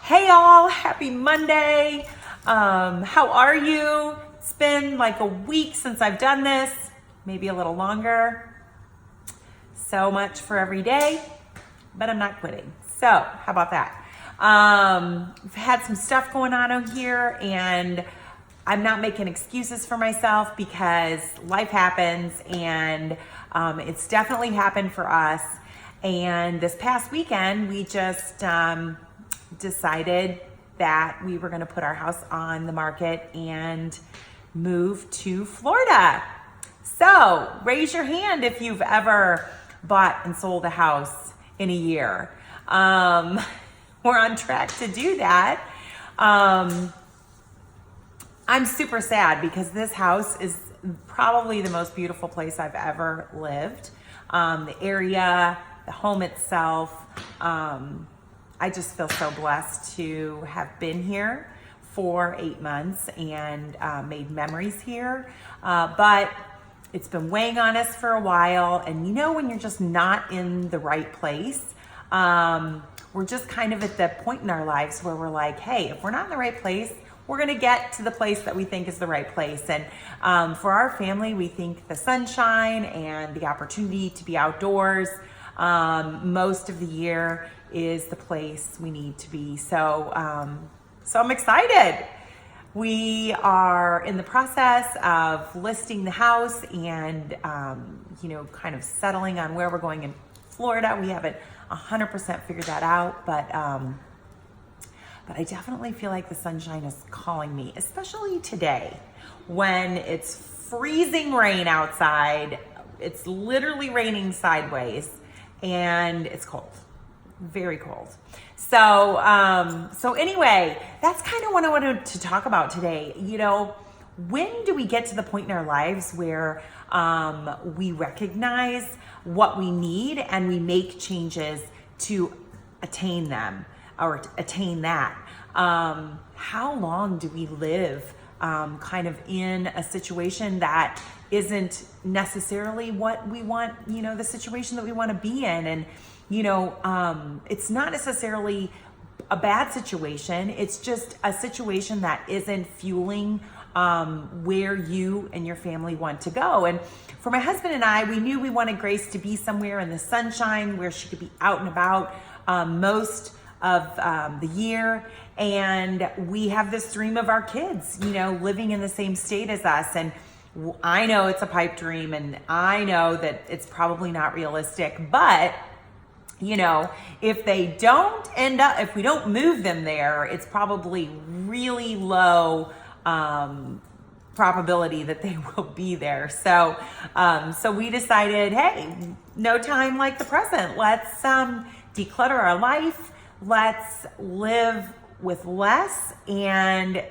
Hey all, happy Monday. How are you? It's been like a week since I've done this, maybe a little longer. So much for every day, but I'm not quitting. So how about that? I've had some stuff going on out here and I'm not making excuses for myself because life happens and it's definitely happened for us. And this past weekend, we just decided that we were going to put our house on the market and move to Florida. So raise your hand if you've ever bought and sold a house in a year. We're on track to do that. I'm super sad because this house is probably the most beautiful place I've ever lived. The area, the home itself, I just feel so blessed to have been here for 8 months and made memories here. But it's been weighing on us for a while. And you know, when you're just not in the right place, we're just kind of at the point in our lives where we're like, hey, if we're not in the right place, we're gonna get to the place that we think is the right place. And for our family, we think the sunshine and the opportunity to be outdoors most of the year is the place we need to be. So I'm excited. We are in the process of listing the house and, kind of settling on where we're going in Florida. We haven't 100% figured that out, but I definitely feel like the sunshine is calling me, especially today when it's freezing rain outside. It's literally raining sideways and it's cold. Very cold. So anyway, that's kind of what I wanted to talk about today. You know, when do we get to the point in our lives where we recognize what we need and we make changes to attain them or attain that? How long do we live kind of in a situation that isn't necessarily what we want, the situation that we want to be in? And it's not necessarily a bad situation. It's just a situation that isn't fueling where you and your family want to go. And for my husband and I, we knew we wanted Grace to be somewhere in the sunshine where she could be out and about most of the year. And we have this dream of our kids, living in the same state as us. And I know it's a pipe dream and I know that it's probably not realistic, but if they don't end up, if we don't move them there, it's probably really low probability that they will be there. So we decided, hey, no time like the present. Let's declutter our life. Let's live with less and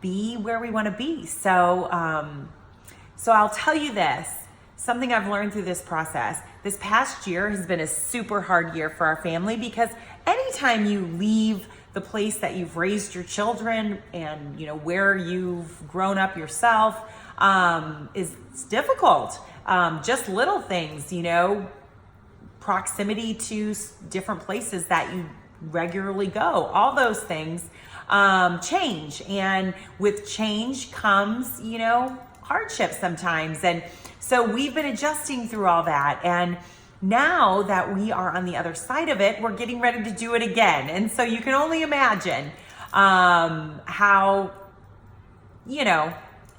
be where we want to be. So I'll tell you this. Something I've learned through this process, this past year has been a super hard year for our family because anytime you leave the place that you've raised your children and, where you've grown up yourself, is difficult. Just little things, proximity to different places that you regularly go, all those things change. And with change comes, hardship sometimes. And so we've been adjusting through all that. And now that we are on the other side of it, we're getting ready to do it again. And so you can only imagine how,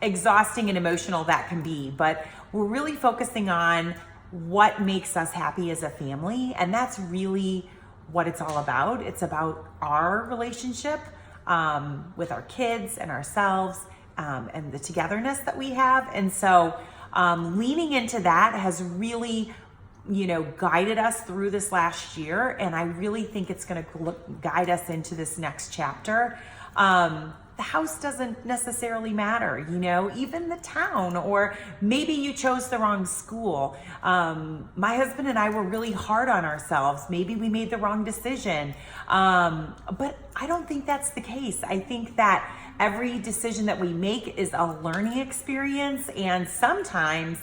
exhausting and emotional that can be. But we're really focusing on what makes us happy as a family. And that's really what it's all about. It's about our relationship with our kids and ourselves and the togetherness that we have. And so leaning into that has really, guided us through this last year. And I really think it's going to guide us into this next chapter. The house doesn't necessarily matter, even the town, or maybe you chose the wrong school. My husband and I were really hard on ourselves. Maybe we made the wrong decision. But I don't think that's the case. I think that every decision that we make is a learning experience. And sometimes,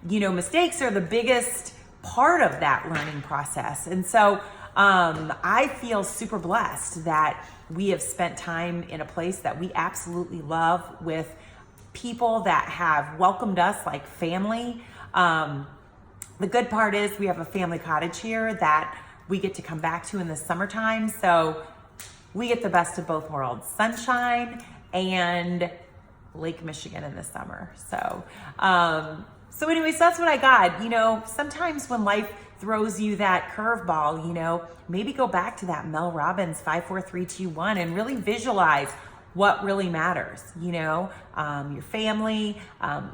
mistakes are the biggest part of that learning process. And so I feel super blessed that we have spent time in a place that we absolutely love with people that have welcomed us like family. The good part is we have a family cottage here that we get to come back to in the summertime. So we get the best of both worlds, sunshine and Lake Michigan in the summer. So anyways, that's what I got. You know, sometimes when life throws you that curveball, you know, maybe go back to that Mel Robbins 5, 4, 3, 2, 1 and really visualize what really matters, you know, your family.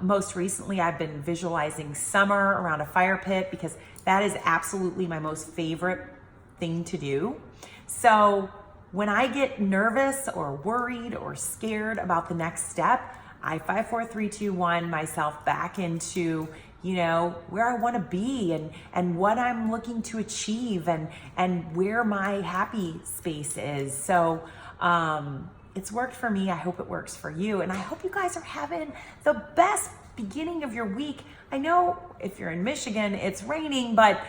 Most recently, I've been visualizing summer around a fire pit because that is absolutely my most favorite thing to do. So when I get nervous or worried or scared about the next step, I 5, 4, 3, 2, 1 myself back into, you know, where I want to be and what I'm looking to achieve and where my happy space is. So it's worked for me. I hope it works for you. And I hope you guys are having the best beginning of your week. I know if you're in Michigan, it's raining, but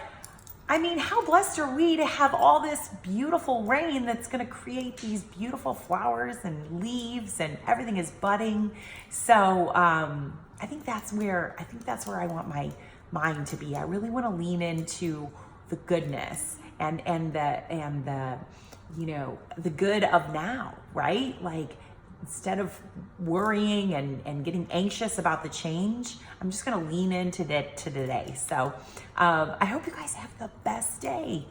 I mean, how blessed are we to have all this beautiful rain that's going to create these beautiful flowers and leaves and everything is budding. So I think that's where I want my mind to be. I really want to lean into the goodness and the you know, the good of now, right? Like instead of worrying and getting anxious about the change, I'm just going to lean into today. So I hope you guys have the best day.